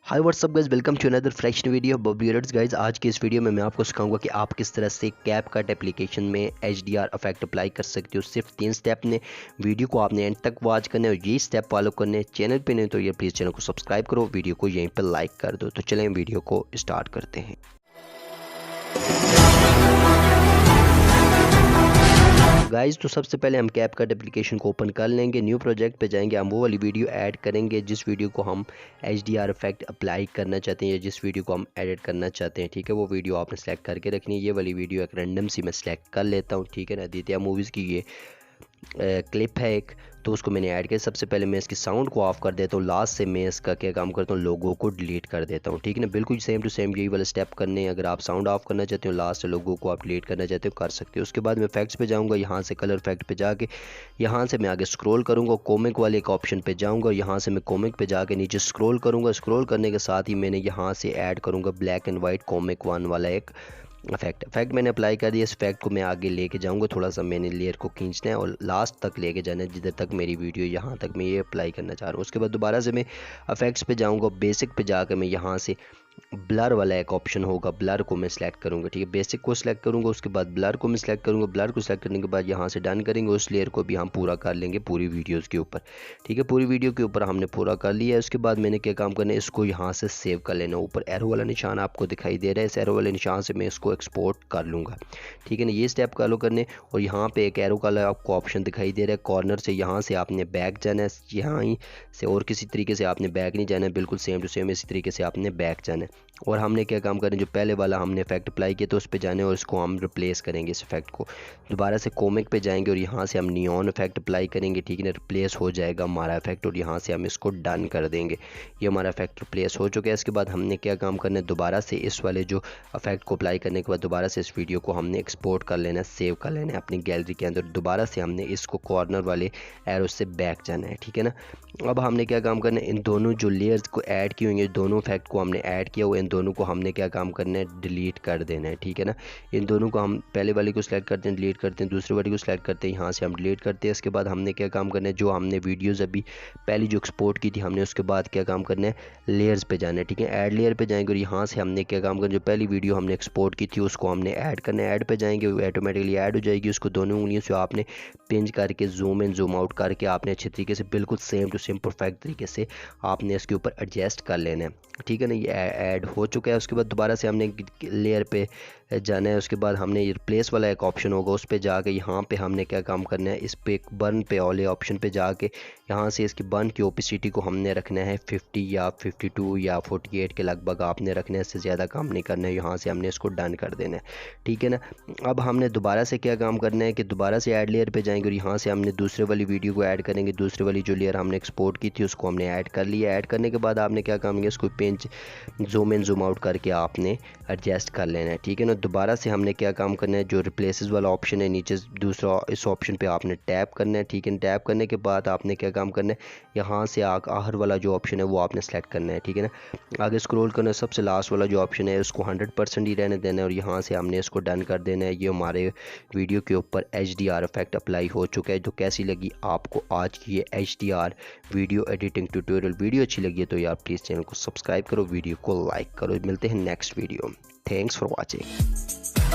Hi what's up guys, welcome to another fresh video बबलीरट्स guys. आज के इस वीडियो में मैं आपको सिखाऊंगा कि आप किस तरह से कैपकट एप्लीकेशन में HDR इफेक्ट अप्लाई कर सकते हो। सिर्फ 3 स्टेप ने, वीडियो को आपने एंड तक वॉच करना है और ये स्टेप फॉलो करने। चैनल पे नहीं तो ये प्लीज़ चैनल को सब्सक्राइब करो, वीडियो को यहीं पर लाइक कर दो। तो चलें वीडियो को स्टार्ट करते हैं। गाइस तो सबसे पहले हम कैपकट एप्लीकेशन को ओपन कर लेंगे, न्यू प्रोजेक्ट पे जाएंगे, हम वो वाली वीडियो ऐड करेंगे जिस वीडियो को हम HDR इफेक्ट अप्लाई करना चाहते हैं या जिस वीडियो को हम एडिट करना चाहते हैं। ठीक है, वो वीडियो आपने सेलेक्ट करके रखनी है। ये वाली वीडियो एक रैंडम सी मैं सेलेक्ट कर लेता हूँ। ठीक है ना, आदित्य मूवीज़ की ये क्लिप है एक, तो उसको मैंने ऐड किया। सबसे पहले मैं इसकी साउंड को ऑफ कर देता हूँ। लास्ट से मैं इसका क्या काम करता हूँ, लोगो को डिलीट कर देता हूँ। ठीक है ना, बिल्कुल सेम टू सेम यही वाला स्टेप करने हैं। अगर आप साउंड ऑफ करना चाहते हो, लास्ट से लोगो को आप डिलीट करना चाहते हो, कर सकते हो। उसके बाद मैं इफेक्ट्स पे जाऊँगा, यहाँ से कलर इफेक्ट पे जाके यहाँ से मैं आगे स्क्रॉल करूँगा, कॉमिक वाले एक ऑप्शन पे जाऊँगा। यहाँ से मैं कॉमिक पे जाके नीचे स्क्रॉल करूँगा। स्क्रॉल करने के साथ ही मैंने यहाँ से ऐड करूँगा ब्लैक एंड वाइट कॉमिक 1 वाला एक इफेक्ट मैंने अप्लाई कर दिया। इस इफेक्ट को मैं आगे लेके जाऊंगा, थोड़ा सा मैंने लेयर को खींचना है और लास्ट तक लेके जाना है, जिधर तक मेरी वीडियो यहाँ तक मैं ये अप्लाई करना चाह रहा हूँ। उसके बाद दोबारा से मैं इफेक्ट्स पे जाऊंगा, बेसिक पे जाकर मैं यहाँ से ब्लर वाला एक ऑप्शन होगा, ब्लर को मैं सिलेक्ट करूँगा। ठीक है, बेसिक को सिलेक्ट करूँगा, उसके बाद ब्लर को मैं सिलेक्ट करूँगा। ब्लर को सिलेक्ट करने के बाद यहाँ से डन करेंगे। उस लेयर को भी हम पूरा कर लेंगे पूरी वीडियोज़ के ऊपर। ठीक है, पूरी वीडियो के ऊपर हमने पूरा कर लिया है। उसके बाद मैंने क्या काम करना है, इसको यहाँ से सेव कर लेना। ऊपर एरो वाला निशान आपको दिखाई दे रहा है, इस एरो वाले निशान से मैं इसको एक्सपोर्ट कर लूँगा। ठीक है ना, ये स्टेप फॉलो करने। और यहाँ पे एक एरो का आपको ऑप्शन दिखाई दे रहा है कॉर्नर से, यहाँ से आपने बैक जाना है, यहाँ ही से और किसी तरीके से आपने बैक नहीं जाना है, बिल्कुल सेम टू सेम इसी तरीके से आपने बैक जाना है। और हमने क्या काम करें, जो पहले वाला हमने इफेक्ट अप्लाई किया तो उस पर जाने और इसको हम रिप्लेस करेंगे। इस इफेक्ट को दोबारा से कॉमिक पे जाएंगे और यहाँ से हम नियॉन इफेक्ट अप्लाई करेंगे। ठीक है ना, रिप्लेस हो जाएगा हमारा इफेक्ट और यहाँ से हम इसको डन कर देंगे। ये हमारा इफेक्ट रिप्लेस हो चुका है। इसके बाद हमने क्या काम करना है, दोबारा से इस वाले जो इफेक्ट को अप्लाई करने के बाद दोबारा से इस वीडियो को हमने एक्सपोर्ट कर लेना है, सेव कर लेना है अपनी गैलरी के अंदर। दोबारा से हमने इसको कॉर्नर वाले एरो से बैक जाना है। ठीक है ना, अब हमने क्या काम करना है, इन दोनों जो लेयर्स को ऐड की हुई है, दोनों इफेक्ट को हमने ऐड किया हुआ, इन दोनों को हमने क्या काम करना है, डिलीट कर देना है। ठीक है ना, इन दोनों को हम पहले वाले को सिलेक्ट करते हैं, डिलीट करते हैं, दूसरे वाले को सिलेक्ट करते हैं, यहाँ से हम डिलीट करते हैं। इसके बाद हमने क्या काम करना है, जो हमने वीडियोज़ अभी पहली जो एक्सपोर्ट की थी हमने, उसके बाद क्या काम करना है, लेयर्स पे जाना है। ठीक है, ऐड लेयर पे जाएंगे और यहाँ से हमने क्या काम करना है, जो पहली वीडियो हमने एक्सपोर्ट की थी उसको हमने ऐड करना है। ऐड पे जाएंगे, वो ऑटोमेटिकली ऐड हो जाएगी। उसको दोनों उंगलियों से आपने पिंच करके जूम इन जूम आउट करके आपने अच्छे तरीके से बिल्कुल सेम टू सेम परफेक्ट तरीके से आपने इसके ऊपर एडजस्ट कर लेना है। ठीक है ना, ये ऐड हो चुका है। उसके बाद दोबारा से हमने लेयर पे जाना है। उसके बाद हमने ये रिप्लेस वाला एक ऑप्शन होगा, उस पर जाके यहाँ पे हमने क्या काम करना है, इस पे बर्न पे वाले ऑप्शन पे जाके यहाँ से इसकी बर्न की ओपेसिटी को हमने रखना है 50 या 52 या 48 के लगभग आपने रखना है, इससे ज़्यादा काम नहीं करना है। यहाँ से हमने इसको डन कर देना है। ठीक है ना, अब हमने दोबारा से क्या काम करना है कि दोबारा से ऐड लेयर पे जाएंगे और यहाँ से हमने दूसरे वाली वीडियो को ऐड करेंगे। दूसरे वाली जो लेयर हमने एक्सपोर्ट की थी उसको हमने ऐड कर लिया। ऐड करने के बाद आपने क्या काम किया, इसको pinch zoom in zoom out करके आपने एडजस्ट कर लेना है। ठीक है ना, दोबारा से हमने क्या काम करना है, जो रिप्लेसेस वाला ऑप्शन है नीचे दूसरा, इस ऑप्शन पे आपने टैप करना है। ठीक है, टैप करने के बाद आपने क्या काम करना है, यहाँ से आखिर वाला जो ऑप्शन है वो आपने सेलेक्ट करना है। ठीक है ना, आगे स्क्रॉल करना है, सबसे लास्ट वाला जो ऑप्शन है उसको 100% ही रहने देना है और यहाँ से हमने इसको डन कर देना है। ये हमारे वीडियो के ऊपर HDR इफेक्ट अप्लाई हो चुका है। तो कैसी लगी आपको आज की ये HDR video editing tutorial? Video अच्छी लगी है तो यार प्लीज़ चैनल को सब्सक्राइब करो, वीडियो को लाइक करो। मिलते हैं next video. Thanks for watching.